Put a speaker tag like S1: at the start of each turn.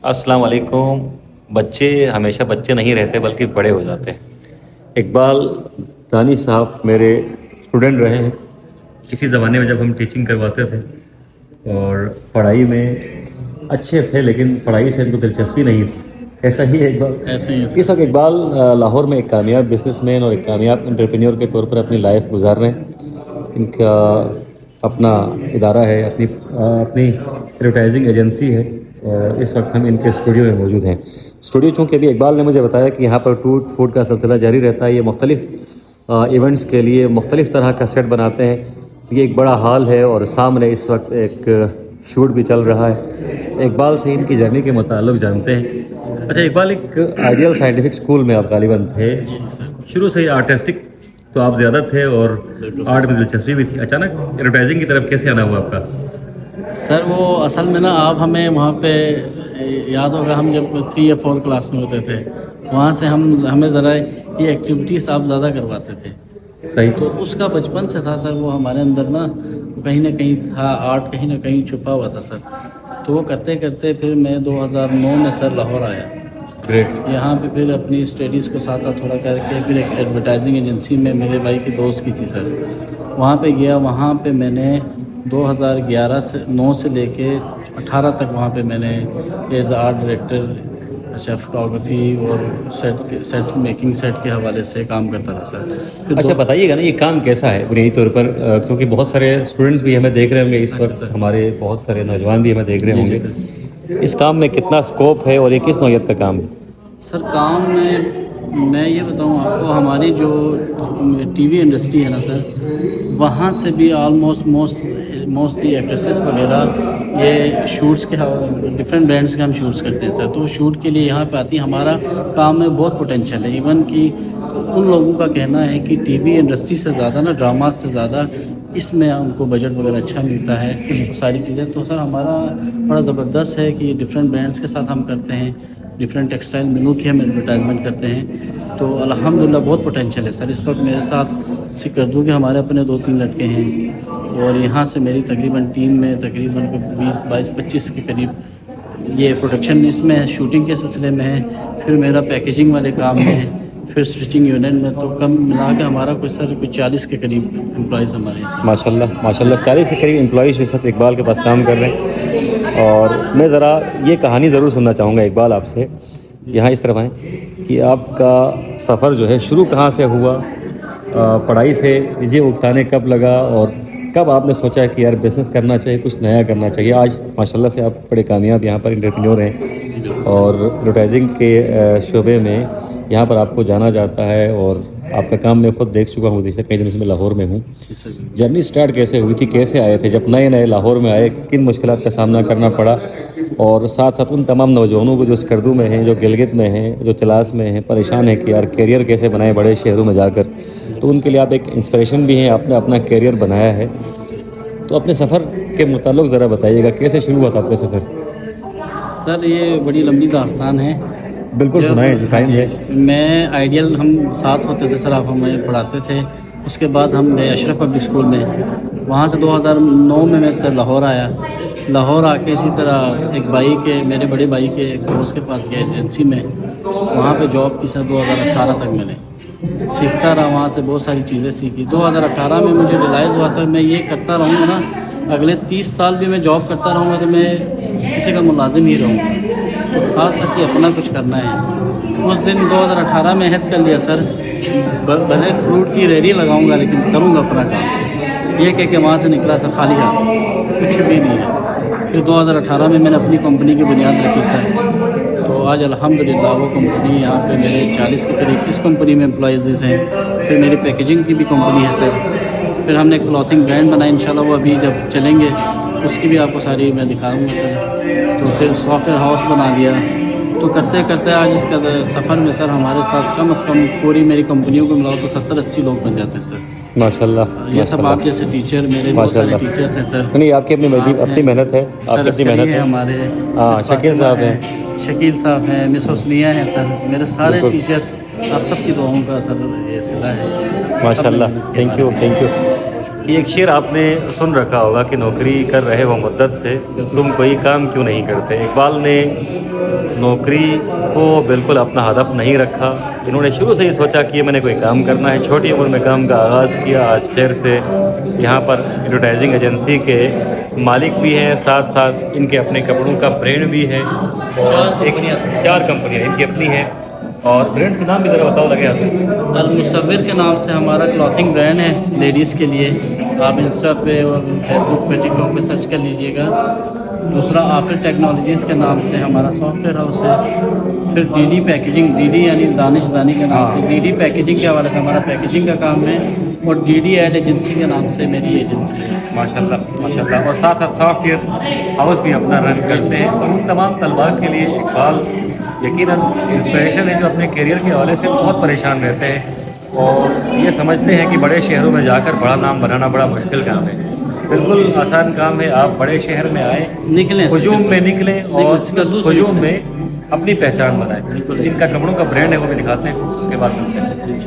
S1: अस्सलाम वालेकुम। बच्चे हमेशा बच्चे नहीं रहते बल्कि बड़े हो जाते हैं। इकबाल दानी साहब मेरे स्टूडेंट रहे हैं किसी ज़माने में जब हम टीचिंग करवाते थे और पढ़ाई में अच्छे थे, लेकिन पढ़ाई से इनको दिलचस्पी नहीं थी। ऐसा ही है इकबाल।
S2: ऐसे ही
S1: इस वक्त इकबाल लाहौर में एक कामयाब बिजनेसमैन और एक कामयाब एंटरप्रेन्योर के तौर पर अपनी लाइफ गुजार रहे हैं। इनका अपना इदारा है, अपनी एडवर्टाइजिंग एजेंसी है और इस वक्त हम इनके स्टूडियो में मौजूद हैं। स्टूडियो चूँकि अभी इकबाल ने मुझे बताया कि यहाँ पर टूट फूड का सिलसिला जारी रहता है, ये मुख्तलिफ़ इवेंट्स के लिए मुख्तलिफ़ तरह का सेट बनाते हैं। तो ये एक बड़ा हॉल है और सामने इस वक्त एक शूट भी चल रहा है। इकबाल से इनकी जर्नी के मुताल्लिक़ जानते हैं। अच्छा इकबाल, एक आइडियल साइंटिफिक स्कूल में आप गालिबन थे, शुरू से ही आर्टिस्टिक तो आप ज़्यादा थे और आर्ट में दिलचस्पी भी थी। अचानक एडवर्टाइजिंग की तरफ कैसे आना हुआ आपका?
S2: सर वो असल में ना, आप हमें वहाँ पे याद होगा हम जब 3 या 4 क्लास में होते थे, वहाँ से हमें ज़रा ये एक्टिविटीज़ आप ज़्यादा करवाते थे।
S1: सही।
S2: तो उसका बचपन से था सर, वो हमारे अंदर ना कहीं था, आर्ट कहीं ना कहीं छुपा हुआ था सर। तो वो करते करते फिर मैं 2009 में सर लाहौर आया।
S1: ग्रेट।
S2: यहाँ पे फिर अपनी स्टडीज़ को साथ साथ थोड़ा करके फिर एक एडवर्टाइजिंग एजेंसी में मेरे भाई की दोस्त की थी सर, वहाँ पे गया। वहाँ पे मैंने 2009 से लेके 18 तक वहाँ पे मैंने एज आर्ट डायरेक्टर, अच्छा फोटोग्राफी और सेट मेकिंग सेट के हवाले से काम करता रहा सर। फिर
S1: अच्छा बताइएगा ना, ये काम कैसा है बुनियादी तौर पर, क्योंकि बहुत सारे स्टूडेंट्स भी हमें देख रहे होंगे इस वक्त,
S2: सर।
S1: हमारे बहुत सारे नौजवान भी हमें देख रहे
S2: जी
S1: होंगे। इस काम में कितना स्कोप है और ये किस नौयत का काम है?
S2: सर काम में मैं ये बताऊं आपको, हमारी जो टीवी इंडस्ट्री है ना सर, वहाँ से भी मोस्टली एक्ट्रेसेस वगैरह ये शूट्स के डिफरेंट ब्रांड्स के हम शूट्स करते हैं सर। तो शूट के लिए यहाँ पे आती हैं। हमारा काम में बहुत पोटेंशियल है। इवन कि उन लोगों का कहना है कि टीवी इंडस्ट्री से ज़्यादा ना, ड्रामा से ज़्यादा इसमें उनको बजट वगैरह अच्छा मिलता है, सारी चीज़ें। तो सर हमारा बड़ा ज़बरदस्त है कि डिफरेंट ब्रांड्स के साथ हम करते हैं, डिफरेंट टेक्सटाइल मेनू की हम एडवर्टाइजमेंट करते हैं। तो अल्हम्दुलिल्लाह बहुत पोटेंशियल है सर। इस वक्त मेरे साथ सिकर दूँ कि हमारे अपने 2-3 लड़के हैं और यहाँ से मेरी तकरीबन टीम में तकरीबन 20-22-25 के करीब ये प्रोडक्शन इसमें है, शूटिंग के सिलसिले में है, फिर मेरा पैकेजिंग वाले काम में है, फिर स्टिचिंग यूनिट में। तो कम मिला के हमारा कोई 40 के करीब एम्प्लॉइज़ हमारे हैं।
S1: माशाल्लाह माशाल्लाह, 40 के करीब एम्प्लॉइज़ इस वक्त इकबाल के पास काम कर रहे हैं। और मैं ज़रा ये कहानी ज़रूर सुनना चाहूँगा इकबाल आपसे, यहाँ इस तरफ आएँ, कि आपका सफ़र जो है शुरू कहाँ से हुआ, पढ़ाई से ये उगताने कब लगा और कब आपने सोचा कि यार बिज़नेस करना चाहिए, कुछ नया करना चाहिए। आज माशाल्लाह से आप बड़े कामयाब यहाँ पर एंटरप्रेन्योर हैं और एडवर्टाइजिंग के शोबे में यहाँ पर आपको जाना जाता है और आपका काम मैं खुद देख चुका हूँ। जैसे कई दिनों से मैं लाहौर में हूँ। जर्नी स्टार्ट कैसे हुई थी, कैसे आए थे, जब नए नए लाहौर में आए किन मुश्किलात का सामना करना पड़ा, और साथ साथ उन तमाम नौजवानों को जो स्कर्दू में हैं, जो गिलगित में हैं, जो चलास में हैं, परेशान है कि यार कैरियर कैसे बनाए बड़े शहरों में जाकर, तो उनके लिए आप एक इंस्पिरेशन भी हैं, आपने अपना कैरियर बनाया है। तो अपने सफ़र के मुताल्लिक़ ज़रा बताइएगा, कैसे शुरू हुआ था आपका सफ़र?
S2: सर ये बड़ी लंबी दास्तान है।
S1: बिल्कुल सुनाएं, जो टाइम है।
S2: मैं आइडियल हम साथ होते थे सर, आप हमें पढ़ाते थे। उसके बाद हम अशरफ पब्लिक स्कूल में, वहाँ से 2009 में मैं सर लाहौर आया। लाहौर आके इसी तरह एक भाई के, मेरे बड़े भाई के एक दोस्त के पास गया एजेंसी में, वहाँ पे जॉब की सर 2018 तक मैंने सीखता रहा, वहाँ से बहुत सारी चीज़ें सीखी। 2018 में मुझे रियलाइज़ हुआ सर मैं ये करता रहूँगा ना, अगले 30 साल भी मैं जॉब करता रहूँगा तो मैं किसी का मुलाजिम ही रहूँगा। तो खास सर कि अपना कुछ करना है। उस दिन 2018 में अहद कर लिया सर, भले फ्रूट की रेडी लगाऊंगा लेकिन करूंगा अपना काम। ये कह के वहाँ से निकला सर खाली हाथ, कुछ भी नहीं है। फिर 2018 में मैंने अपनी कंपनी की बुनियाद रखी सर। तो आज अल्हम्दुलिल्लाह वो कंपनी, यहाँ पे मेरे 40 के करीब इस कंपनी में एम्प्लॉइज़ हैं। फिर मेरी पैकेजिंग की भी कंपनी है सर। फिर हमने एक क्लॉथिंग ब्रांड बनाया, इंशाल्लाह वो अभी जब चलेंगे उसकी भी आपको सारी मैं दिखाऊंगा सर। तो फिर सॉफ्टवेयर हाउस बना दिया। तो करते करते आज इसका सफ़र में सर हमारे साथ कम से कम पूरी मेरी कंपनियों को मिलाओ तो 70-80 लोग बन जाते हैं सर।
S1: माशाल्लाह।
S2: ये सब आप जैसे टीचर, मेरे बहुत सारे टीचर्स हैं सर।
S1: नहीं, आपकी अपनी मेहनत है, आपकी अपनी मेहनत है।
S2: हमारे
S1: शकील साहब हैं,
S2: शकील साहब हैं, मिस हुस्निया हैं सर, मेरे सारे टीचर्स, आप सबकी दुआओं का सर ये सिला है।
S1: माशाल्लाह। Thank you. ایک شعر آپ نے سن رکھا ہوگا کہ نوکری کر رہے ہو مدت سے تم کوئی کام کیوں نہیں کرتے. اقبال نے نوکری کو بالکل اپنا ہدف نہیں رکھا. انہوں نے شروع سے ہی سوچا کہ میں نے کوئی کام کرنا ہے. چھوٹی عمر میں کام کا آغاز کیا. آج خیر سے یہاں پر ایڈورٹائزنگ ایجنسی کے مالک بھی ہیں, ساتھ ساتھ ان کے اپنے کپڑوں کا برانڈ بھی ہے. 4 کمپنیاں ان کی اپنی ہیں. اور برانڈس کے نام بھی ذرا بتاؤ لگے آپ.
S2: المصور کے نام سے ہمارا کلاتھنگ برانڈ ہے لیڈیز کے لیے. آپ انسٹا پہ اور فیس بک پہ, ٹک ٹاک پہ سرچ کر لیجئے گا. دوسرا آفر ٹیکنالوجیز کے نام سے ہمارا سافٹ ویئر ہاؤس ہے. پھر D D packaging, D D یعنی دانش دانی کے نام سے ڈی ڈی پیکیجنگ کے حوالے سے ہمارا پیکیجنگ کا کام ہے. اور ڈی ڈی ایڈ ایجنسی کے نام سے میری ایجنسی ہے.
S1: ماشاء اللہ. اور ساتھ ساتھ سافٹ ویئر ہاؤس بھی اپنا رن کرتے ہیں. اور ان تمام طلباء کے لیے اقبال یقیناً انسپریشن ہے جو اپنے کیریئر کے حوالے سے بہت پریشان رہتے ہیں اور یہ سمجھتے ہیں کہ بڑے شہروں میں جا کر بڑا نام بنانا بڑا مشکل کام ہے. بالکل آسان کام ہے. آپ بڑے شہر میں آئیں,
S2: نکلیں,
S1: ہجوم میں نکلیں اور ہجوم میں اپنی پہچان بنائیں. ان کا کپڑوں کا برانڈ ہے وہ بھی دکھاتے ہیں, اس کے بعد ملتے ہیں.